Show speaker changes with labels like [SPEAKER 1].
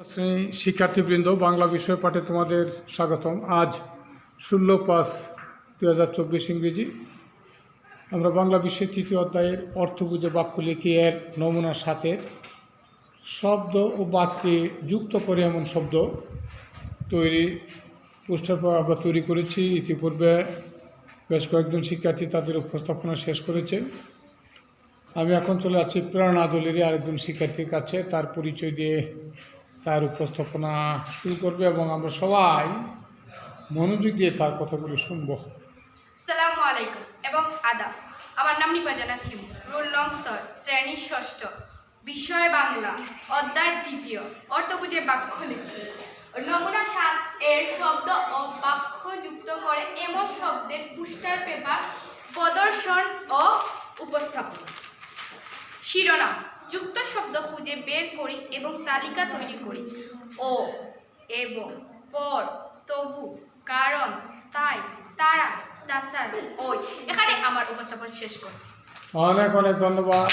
[SPEAKER 1] শ্রেণী শিক্ষার্থীবৃন্দ, বাংলা বিষয় পাঠে তোমাদের স্বাগতম। আজ 16/5/2024 ইংরেজি। আমরা বাংলা বিষয়ের তৃতীয় অধ্যায়ের অর্থ বুঝে বাক্য লিখি এর নমুনার সাথে শব্দ ও বাক্যে যুক্ত করে এমন শব্দ পোস্টার আমরা তৈরি করেছি। ইতিপূর্বে বেশ কয়েকজন শিক্ষার্থী তাদের উপস্থাপনা শেষ করেছে। আমি এখন চলে যাচ্ছি প্রেরণা দলেরই আরেকজন শিক্ষার্থীর কাছে, তার পরিচয় দিয়ে তার উপস্থাপনা শুরু করবে এবং আমরা সবাই মনোযোগ দিয়ে তার কথাগুলি শুনব।
[SPEAKER 2] আসসালামু আলাইকুম এবং আদাব। আমার নাম নিপা জান্নাত হিমু, রোল নং 6, শ্রেণী 6, বিষয় বাংলা, অধ্যায় 2, অর্থ বুঝে বাক্য লিখি। নমুনা 7 এর শব্দ ও বাক্য যুক্ত করে এমন শব্দের পোস্টার পেপার প্রদর্শন ও উপস্থাপন। শিরোনাম: যুক্ত শব্দ খুঁজে বের করি এবং তালিকা তৈরি করি। ও, এবং, পর, তবু, কারণ, তাই, তারা, তাছাড়া, ওই। এখানে আমার উপস্থাপন শেষ করছি।
[SPEAKER 1] অনেক অনেক ধন্যবাদ।